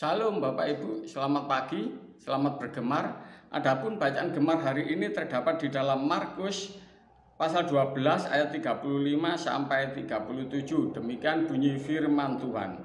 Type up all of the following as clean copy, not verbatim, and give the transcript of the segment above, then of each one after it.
Shalom Bapak Ibu, selamat pagi, selamat bergemar. Adapun bacaan gemar hari ini terdapat di dalam Markus pasal 12 ayat 35 sampai 37. Demikian bunyi firman Tuhan.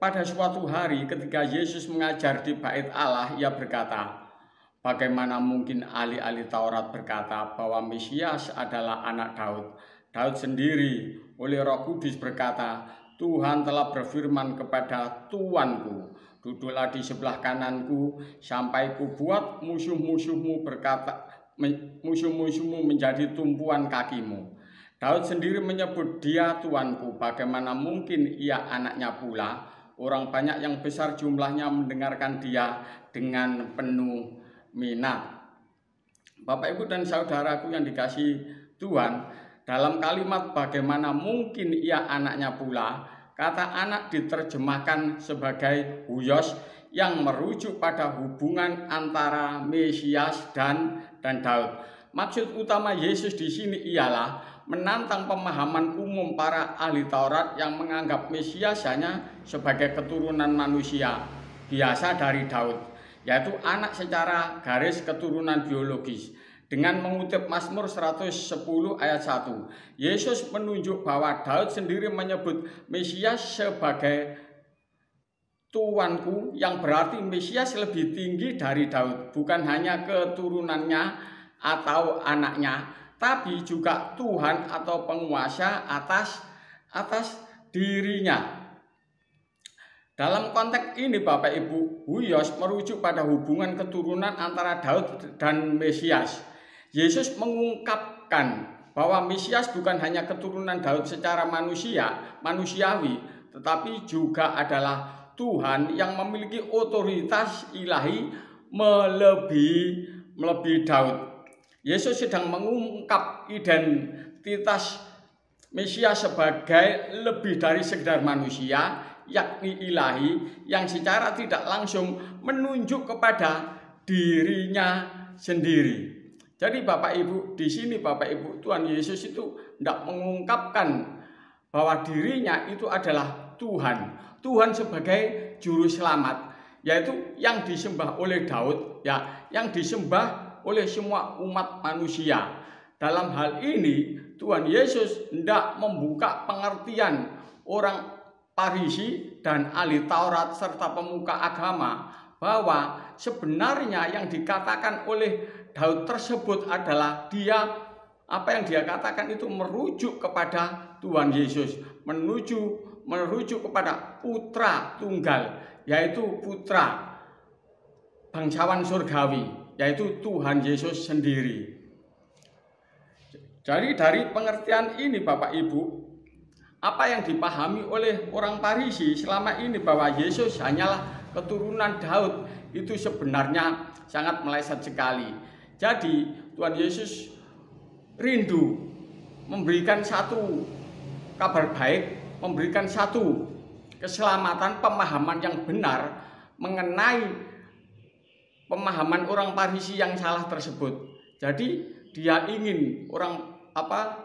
Pada suatu hari ketika Yesus mengajar di bait Allah, ia berkata, bagaimana mungkin ahli-ahli Taurat berkata bahwa Mesias adalah anak Daud? Daud sendiri oleh Roh Kudus berkata, Tuhan telah berfirman kepada Tuanku, duduklah di sebelah kananku sampai kubuat musuh-musuhmu menjadi tumpuan kakimu. Daud sendiri menyebut dia Tuanku. Bagaimana mungkin ia anaknya pula? Orang banyak yang besar jumlahnya mendengarkan dia dengan penuh minat. Bapak Ibu dan saudaraku yang dikasihi Tuhan, dalam kalimat bagaimana mungkin ia anaknya pula, kata anak diterjemahkan sebagai huios yang merujuk pada hubungan antara Mesias dan Daud. Maksud utama Yesus di sini ialah menantang pemahaman umum para ahli Taurat yang menganggap Mesias hanya sebagai keturunan manusia biasa dari Daud, yaitu anak secara garis keturunan biologis. Dengan mengutip Mazmur 110 ayat 1, Yesus menunjuk bahwa Daud sendiri menyebut Mesias sebagai Tuanku, yang berarti Mesias lebih tinggi dari Daud, bukan hanya keturunannya atau anaknya, tapi juga Tuhan atau penguasa atas dirinya. Dalam konteks ini Bapak Ibu, huios merujuk pada hubungan keturunan antara Daud dan Mesias. Yesus mengungkapkan bahwa Mesias bukan hanya keturunan Daud secara manusiawi, tetapi juga adalah Tuhan yang memiliki otoritas ilahi melebihi Daud. Yesus sedang mengungkap identitas Mesias sebagai lebih dari sekedar manusia, yakni ilahi, yang secara tidak langsung menunjuk kepada dirinya sendiri. Jadi Bapak Ibu, di sini Bapak Ibu, Tuhan Yesus itu tidak mengungkapkan bahwa dirinya itu adalah Tuhan. Tuhan sebagai juru selamat, yaitu yang disembah oleh Daud, ya, yang disembah oleh semua umat manusia. Dalam hal ini Tuhan Yesus tidak membuka pengertian orang Farisi dan ahli Taurat serta pemuka agama bahwa sebenarnya yang dikatakan oleh Daud tersebut adalah apa yang dia katakan itu merujuk kepada Tuhan Yesus, merujuk kepada putra tunggal, yaitu putra bangsawan surgawi, yaitu Tuhan Yesus sendiri. Jadi dari pengertian ini Bapak Ibu, apa yang dipahami oleh orang Farisi selama ini bahwa Yesus hanyalah keturunan Daud itu sebenarnya sangat meleset sekali. Jadi Tuhan Yesus rindu memberikan satu kabar baik, memberikan satu keselamatan, pemahaman yang benar mengenai pemahaman orang Farisi yang salah tersebut. Jadi dia ingin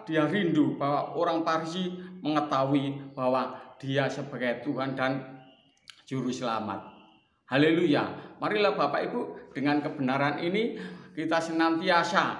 dia rindu bahwa orang Farisi mengetahui bahwa dia sebagai Tuhan dan juru selamat. Haleluya. Marilah Bapak Ibu, dengan kebenaran ini kita senantiasa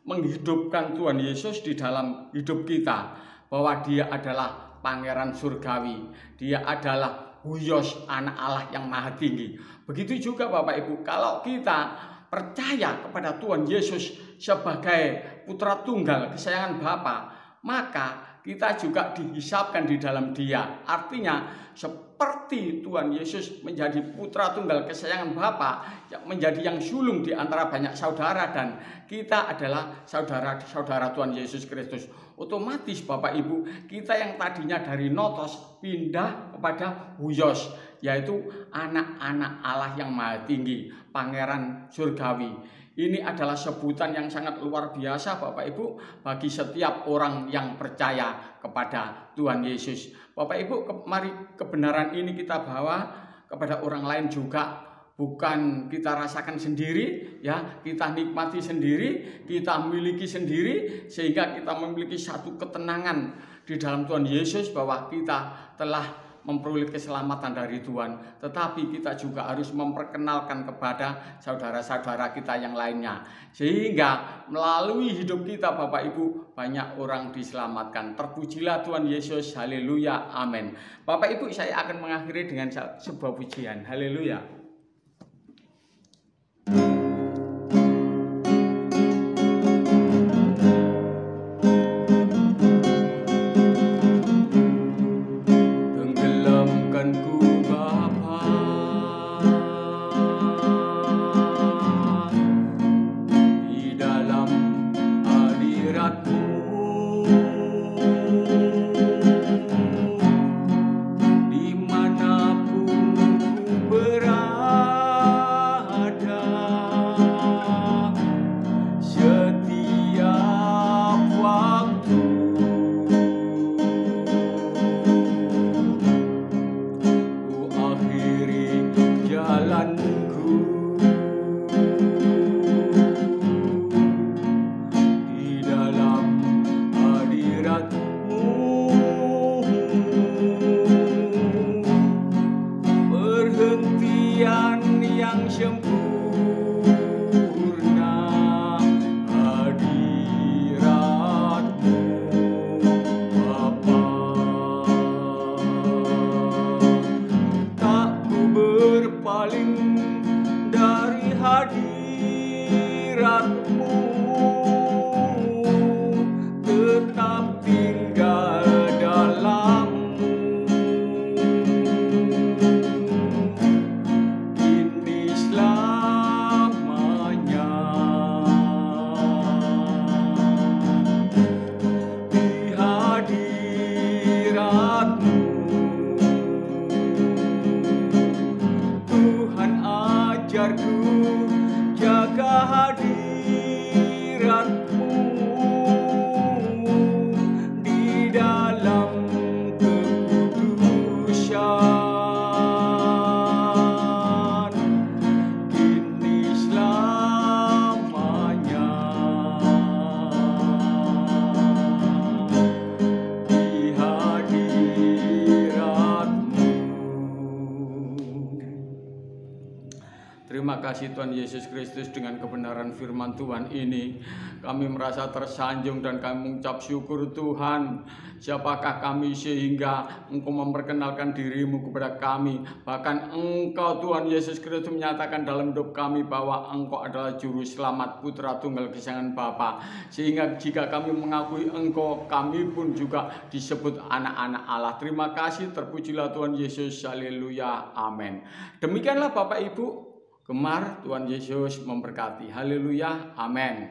menghidupkan Tuhan Yesus di dalam hidup kita, bahwa dia adalah pangeran surgawi, dia adalah huios, anak Allah yang maha tinggi. Begitu juga Bapak Ibu, kalau kita percaya kepada Tuhan Yesus sebagai putra tunggal kesayangan Bapa, maka kita juga dihisapkan di dalam dia. Artinya seperti Tuhan Yesus menjadi putra tunggal kesayangan Bapa, menjadi yang sulung di antara banyak saudara, dan kita adalah saudara-saudara Tuhan Yesus Kristus. Otomatis Bapak Ibu, kita yang tadinya dari notos pindah kepada huios, yaitu anak-anak Allah yang maha tinggi, pangeran surgawi. Ini adalah sebutan yang sangat luar biasa Bapak Ibu bagi setiap orang yang percaya kepada Tuhan Yesus. Bapak Ibu, mari kebenaran ini kita bawa kepada orang lain juga. Bukan kita rasakan sendiri, ya, kita nikmati sendiri, kita miliki sendiri, sehingga kita memiliki satu ketenangan di dalam Tuhan Yesus bahwa kita telah memperoleh keselamatan dari Tuhan, tetapi kita juga harus memperkenalkan kepada saudara-saudara kita yang lainnya. Sehingga melalui hidup kita Bapak Ibu, banyak orang diselamatkan. Terpujilah Tuhan Yesus, haleluya, amin. Bapak Ibu, saya akan mengakhiri dengan sebuah pujian, haleluya. Terima kasih Tuhan Yesus Kristus, dengan kebenaran firman Tuhan ini kami merasa tersanjung dan kami mengucap syukur Tuhan. Siapakah kami sehingga Engkau memperkenalkan dirimu kepada kami. Bahkan Engkau Tuhan Yesus Kristus menyatakan dalam hidup kami bahwa Engkau adalah Juru Selamat, Putra Tunggal kesayangan Bapa. Sehingga jika kami mengakui Engkau, kami pun juga disebut anak-anak Allah. Terima kasih, terpujilah Tuhan Yesus, haleluya, amin. Demikianlah Bapak Ibu, gemar Tuhan Yesus memberkati. Haleluya, amin.